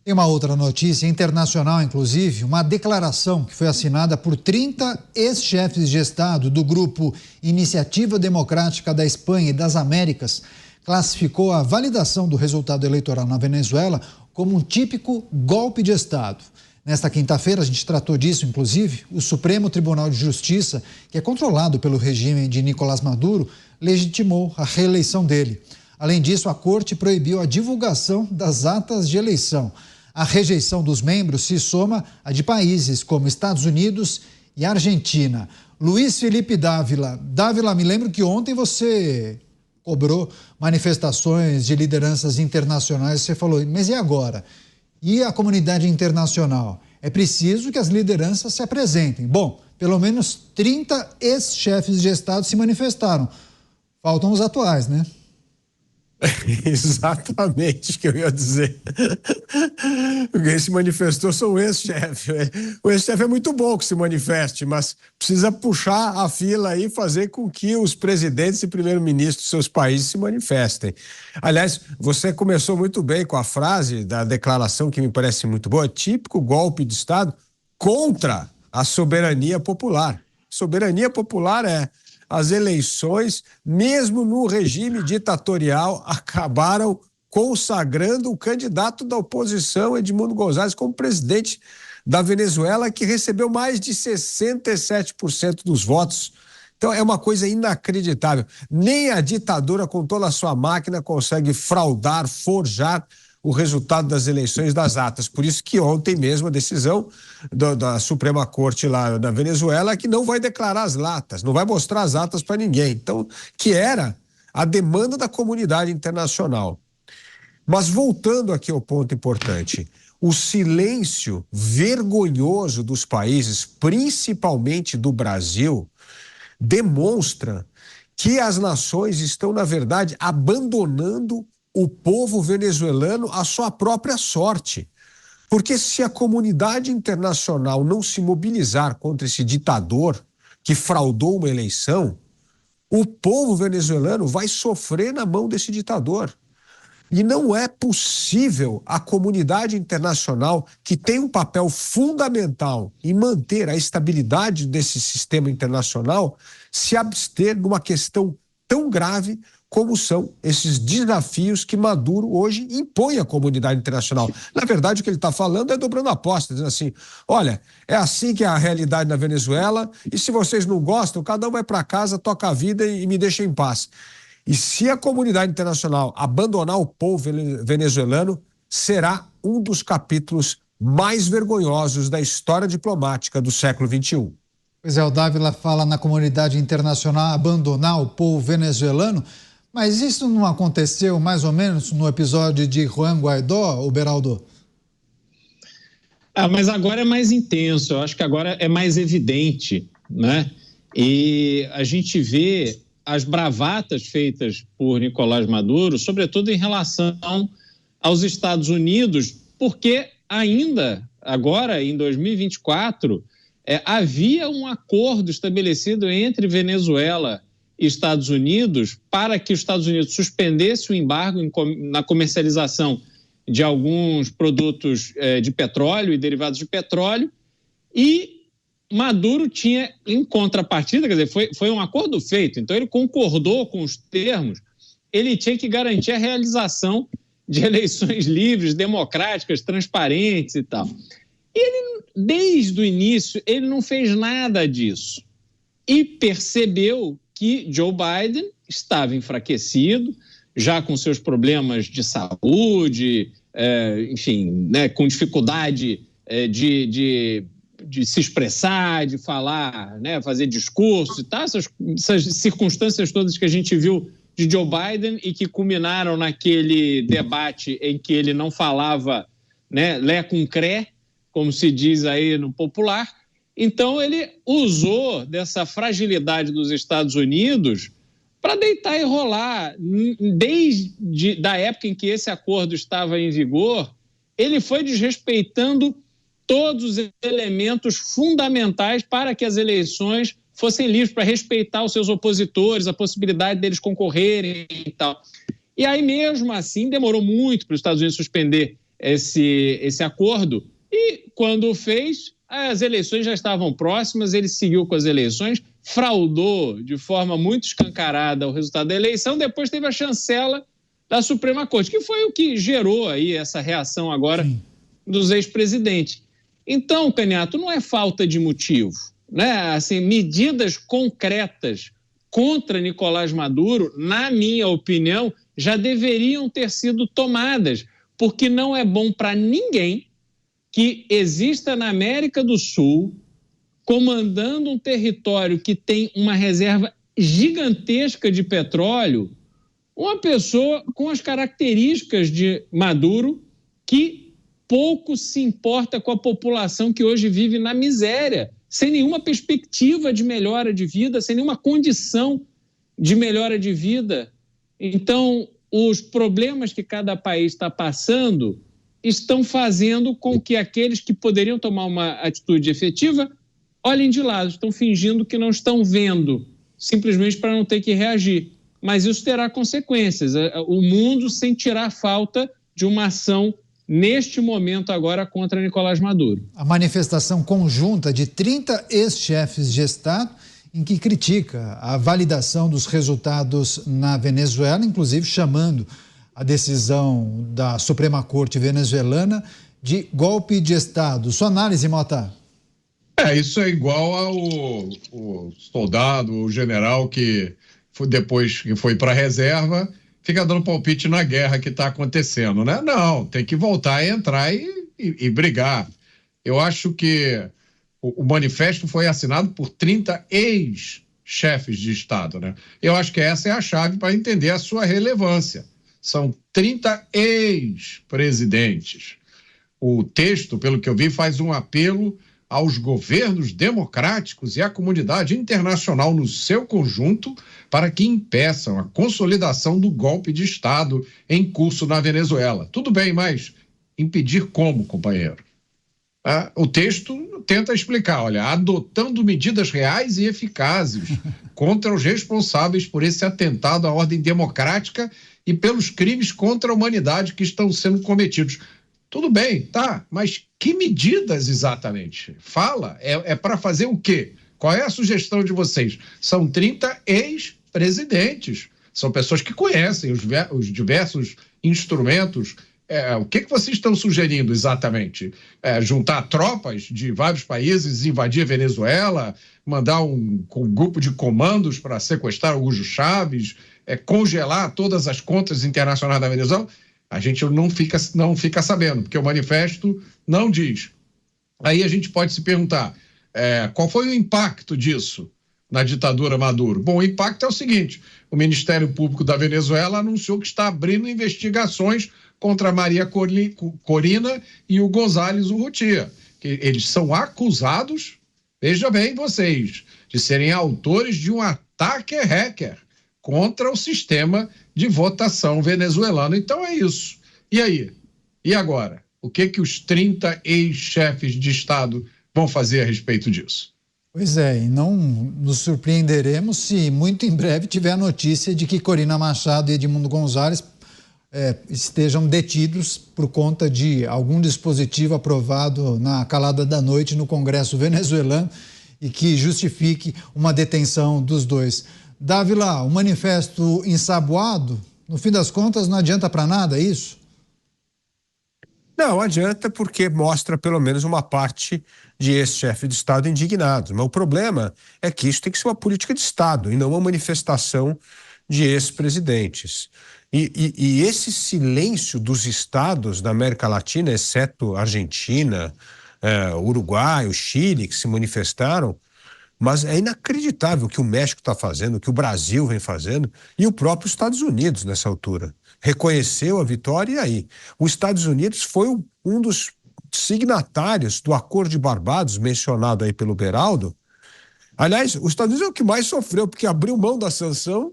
E uma outra notícia internacional, inclusive, uma declaração que foi assinada por 30 ex-chefes de Estado do grupo Iniciativa Democrática da Espanha e das Américas classificou a validação do resultado eleitoral na Venezuela como um típico golpe de Estado. Nesta quinta-feira, a gente tratou disso, inclusive, o Supremo Tribunal de Justiça, que é controlado pelo regime de Nicolás Maduro, legitimou a reeleição dele. Além disso, a Corte proibiu a divulgação das atas de eleição. A rejeição dos membros se soma à de países como Estados Unidos e Argentina. Luiz Felipe Dávila. Dávila, me lembro que ontem você cobrou manifestações de lideranças internacionais. Você falou, mas e agora? E a comunidade internacional? É preciso que as lideranças se apresentem. Bom, pelo menos 30 ex-chefes de Estado se manifestaram. Faltam os atuais, né? Exatamente o que eu ia dizer. Quem se manifestou são o ex-chefe. O ex-chefe é muito bom que se manifeste, mas precisa puxar a fila aí e fazer com que os presidentes e primeiro-ministros dos seus países se manifestem. Aliás, você começou muito bem com a frase da declaração que me parece muito boa, típico golpe de Estado contra a soberania popular. Soberania popular é as eleições, mesmo no regime ditatorial, acabaram consagrando o candidato da oposição, Edmundo González, como presidente da Venezuela, que recebeu mais de 67% dos votos. Então é uma coisa inacreditável. Nem a ditadura, com toda a sua máquina, consegue fraudar, forjar o resultado das eleições das atas. Por isso que ontem mesmo a decisão da Suprema Corte lá na Venezuela é que não vai declarar as atas, não vai mostrar as atas para ninguém. Então, que era a demanda da comunidade internacional. Mas voltando aqui ao ponto importante, o silêncio vergonhoso dos países, principalmente do Brasil, demonstra que as nações estão, na verdade, abandonando o povo venezuelano à sua própria sorte. Porque se a comunidade internacional não se mobilizar contra esse ditador que fraudou uma eleição, o povo venezuelano vai sofrer na mão desse ditador. E não é possível a comunidade internacional, que tem um papel fundamental em manter a estabilidade desse sistema internacional, se abster numa questão tão grave como são esses desafios que Maduro hoje impõe à comunidade internacional. Na verdade, o que ele está falando é dobrando a aposta, dizendo assim, olha, é assim que é a realidade na Venezuela, e se vocês não gostam, cada um vai para casa, toca a vida e me deixa em paz. E se a comunidade internacional abandonar o povo venezuelano, será um dos capítulos mais vergonhosos da história diplomática do século XXI. Pois é, o Dávila fala na comunidade internacional abandonar o povo venezuelano, mas isso não aconteceu mais ou menos no episódio de Juan Guaidó, o Beraldo? Mas agora é mais intenso, eu acho que agora é mais evidente, né? E a gente vê as bravatas feitas por Nicolás Maduro, sobretudo em relação aos Estados Unidos, porque ainda agora, em 2024, havia um acordo estabelecido entre Venezuela e Estados Unidos para que os Estados Unidos suspendesse o embargo na comercialização de alguns produtos de petróleo e derivados de petróleo, e Maduro tinha, em contrapartida, quer dizer, foi um acordo feito, então ele concordou com os termos, ele tinha que garantir a realização de eleições livres, democráticas, transparentes e tal. Ele, desde o início, ele não fez nada disso e percebeu que Joe Biden estava enfraquecido, já com seus problemas de saúde, enfim, né, com dificuldade de se expressar, de falar, né, fazer discurso e tal, essas circunstâncias todas que a gente viu de Joe Biden e que culminaram naquele debate em que ele não falava, né, lé com cré, como se diz aí no popular. Então ele usou dessa fragilidade dos Estados Unidos para deitar e rolar. Desde a época em que esse acordo estava em vigor, ele foi desrespeitando todos os elementos fundamentais para que as eleições fossem livres, para respeitar os seus opositores, a possibilidade deles concorrerem e tal. E aí, mesmo assim, demorou muito para os Estados Unidos suspender esse acordo. E quando fez, as eleições já estavam próximas, ele seguiu com as eleições, fraudou de forma muito escancarada o resultado da eleição, depois teve a chancela da Suprema Corte, que foi o que gerou aí essa reação agora dos ex-presidentes. Então, Caniato, não é falta de motivo, né? Assim, medidas concretas contra Nicolás Maduro, na minha opinião, já deveriam ter sido tomadas, porque não é bom para ninguém que exista na América do Sul, comandando um território que tem uma reserva gigantesca de petróleo, uma pessoa com as características de Maduro, que pouco se importa com a população que hoje vive na miséria, sem nenhuma perspectiva de melhora de vida, sem nenhuma condição de melhora de vida. Então, os problemas que cada país está passando estão fazendo com que aqueles que poderiam tomar uma atitude efetiva olhem de lado, estão fingindo que não estão vendo, simplesmente para não ter que reagir. Mas isso terá consequências. O mundo sentirá falta de uma ação neste momento agora contra Nicolás Maduro. A manifestação conjunta de 30 ex-chefes de Estado em que critica a validação dos resultados na Venezuela, inclusive chamando a decisão da Suprema Corte venezuelana de golpe de Estado. Sua análise, Mota? Isso é igual ao soldado, o general que depois que foi para a reserva, fica dando palpite na guerra que está acontecendo, né? Não, tem que voltar a entrar e brigar. Eu acho que o manifesto foi assinado por 30 ex-chefes de Estado, né? Eu acho que essa é a chave para entender a sua relevância. São 30 ex-presidentes. O texto, pelo que eu vi, faz um apelo aos governos democráticos e à comunidade internacional no seu conjunto para que impeçam a consolidação do golpe de Estado em curso na Venezuela. Tudo bem, mas impedir como, companheiro? O texto tenta explicar, olha, adotando medidas reais e eficazes contra os responsáveis por esse atentado à ordem democrática e pelos crimes contra a humanidade que estão sendo cometidos. Tudo bem, tá, mas que medidas exatamente? Fala, é para fazer o quê? Qual é a sugestão de vocês? São 30 ex-presidentes, são pessoas que conhecem os diversos instrumentos. O que vocês estão sugerindo exatamente? Juntar tropas de vários países, invadir a Venezuela, mandar um grupo de comandos para sequestrar o Hugo Chávez, congelar todas as contas internacionais da Venezuela? A gente não fica sabendo, porque o manifesto não diz. Aí a gente pode se perguntar, qual foi o impacto disso na ditadura Maduro? Bom, o impacto é o seguinte, o Ministério Público da Venezuela anunciou que está abrindo investigações contra a Maria Corina e o González Urrutia, que eles são acusados, veja bem vocês, de serem autores de um ataque hacker contra o sistema de votação venezuelano. Então é isso. E aí? E agora? O que os 30 ex-chefes de Estado vão fazer a respeito disso? Pois é, e não nos surpreenderemos se muito em breve tiver a notícia de que Corina Machado e Edmundo González estejam detidos por conta de algum dispositivo aprovado na calada da noite no Congresso venezuelano e que justifique uma detenção dos dois. Dávila, o manifesto ensaboado, no fim das contas, não adianta para nada, é isso? Não adianta, porque mostra pelo menos uma parte de ex-chefe de Estado indignados. Mas o problema é que isso tem que ser uma política de Estado e não uma manifestação de ex-presidentes. E esse silêncio dos estados da América Latina, exceto Argentina, Uruguai, o Chile, que se manifestaram, mas é inacreditável o que o México está fazendo, o que o Brasil vem fazendo, e o próprio Estados Unidos nessa altura. Reconheceu a vitória e aí? Os Estados Unidos foi um dos signatários do Acordo de Barbados, mencionado aí pelo Beraldo. Aliás, os Estados Unidos é o que mais sofreu, porque abriu mão da sanção,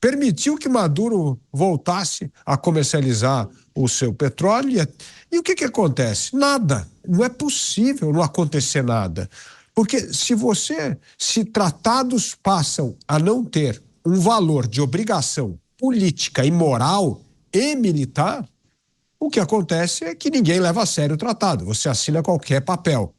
permitiu que Maduro voltasse a comercializar o seu petróleo. E o que acontece? Nada. Não é possível não acontecer nada. Porque se tratados passam a não ter um valor de obrigação política e moral e militar, O que acontece é que ninguém leva a sério o tratado, você assina qualquer papel.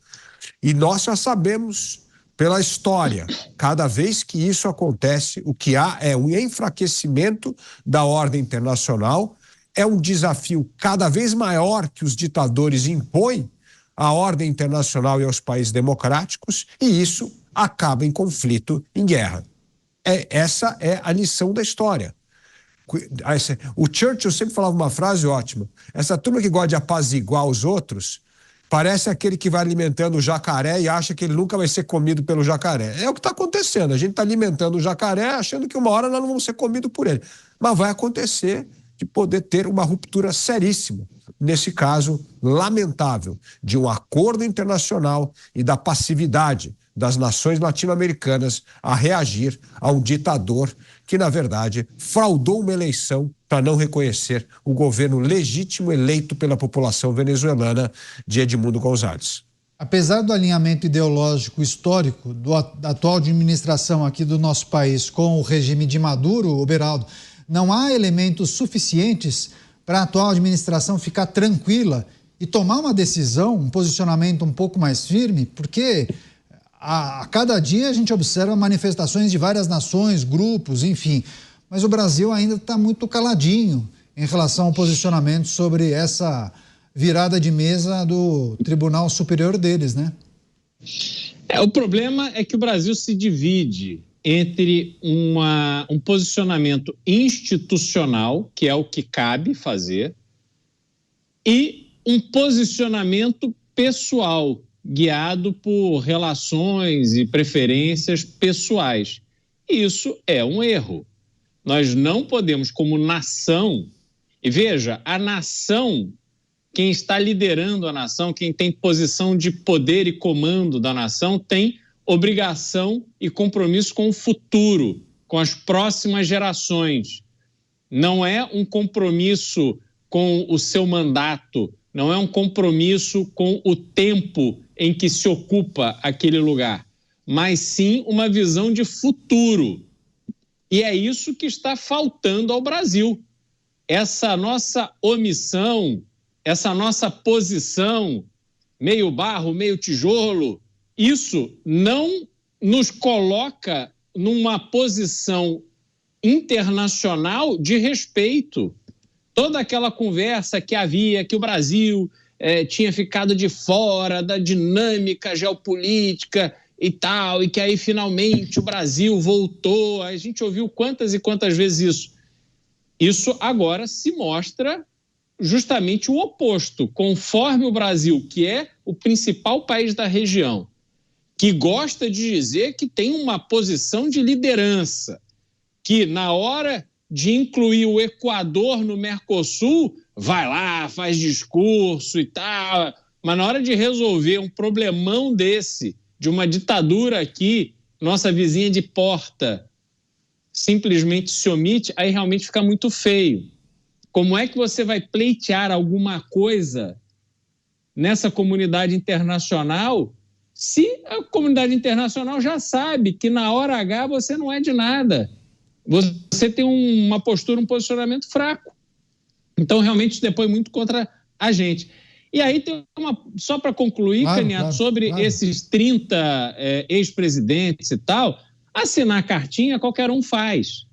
E nós já sabemos pela história, cada vez que isso acontece, o que há é um enfraquecimento da ordem internacional, é um desafio cada vez maior que os ditadores impõem à ordem internacional e aos países democráticos, e isso acaba em conflito, em guerra. Essa é a lição da história. O Churchill sempre falava uma frase ótima: essa turma que gosta de apaziguar os outros parece aquele que vai alimentando o jacaré e acha que ele nunca vai ser comido pelo jacaré. É o que está acontecendo, a gente está alimentando o jacaré achando que uma hora nós não vamos ser comidos por ele. Mas vai acontecer de poder ter uma ruptura seríssima, nesse caso lamentável, de um acordo internacional e da passividade das nações latino-americanas a reagir a um ditador que, na verdade, fraudou uma eleição para não reconhecer o governo legítimo eleito pela população venezuelana de Edmundo González. Apesar do alinhamento ideológico histórico da atual administração aqui do nosso país com o regime de Maduro, Beraldo, não há elementos suficientes para a atual administração ficar tranquila e tomar uma decisão, um posicionamento um pouco mais firme, porque a cada dia a gente observa manifestações de várias nações, grupos, enfim, mas o Brasil ainda está muito caladinho em relação ao posicionamento sobre essa virada de mesa do Tribunal Superior deles, né? O problema é que o Brasil se divide entre um posicionamento institucional, que é o que cabe fazer, e um posicionamento pessoal, guiado por relações e preferências pessoais. Isso é um erro. Nós não podemos, como nação, e veja, a nação, quem está liderando a nação, quem tem posição de poder e comando da nação, tem obrigação e compromisso com o futuro, com as próximas gerações. Não é um compromisso com o seu mandato, não é um compromisso com o tempo em que se ocupa aquele lugar, mas sim uma visão de futuro. E é isso que está faltando ao Brasil. Essa nossa omissão, essa nossa posição, meio barro, meio tijolo, isso não nos coloca numa posição internacional de respeito. Toda aquela conversa que havia, que o Brasil tinha ficado de fora da dinâmica geopolítica e tal, e que aí finalmente o Brasil voltou. A gente ouviu quantas e quantas vezes isso. Isso agora se mostra justamente o oposto. Conforme o Brasil, que é o principal país da região, que gosta de dizer que tem uma posição de liderança, que na hora de incluir o Equador no Mercosul, vai lá, faz discurso e tal, mas na hora de resolver um problemão desse, de uma ditadura aqui, nossa vizinha de porta, simplesmente se omite, aí realmente fica muito feio. Como é que você vai pleitear alguma coisa nessa comunidade internacional se a comunidade internacional já sabe que na hora H você não é de nada? Você tem uma postura, um posicionamento fraco. Então, realmente, isso depõe muito contra a gente. E aí tem só para concluir, Caniato, sobre esses 30 ex-presidentes e tal, assinar cartinha qualquer um faz.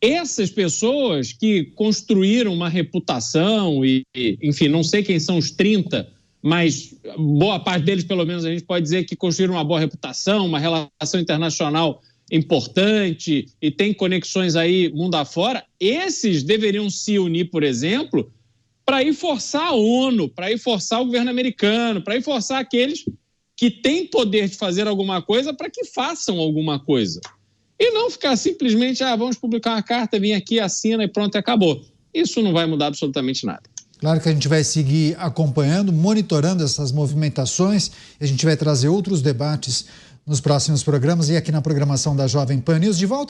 Essas pessoas que construíram uma reputação e, enfim, não sei quem são os 30, mas boa parte deles, pelo menos, a gente pode dizer que construíram uma boa reputação, uma relação internacional importante e tem conexões aí mundo afora, esses deveriam se unir, por exemplo, para ir forçar a ONU, para ir forçar o governo americano, para ir forçar aqueles que têm poder de fazer alguma coisa para que façam alguma coisa. E não ficar simplesmente, vamos publicar uma carta, vem aqui, assina e pronto, acabou. Isso não vai mudar absolutamente nada. Claro que a gente vai seguir acompanhando, monitorando essas movimentações, e a gente vai trazer outros debates nos próximos programas e aqui na programação da Jovem Pan News. De volta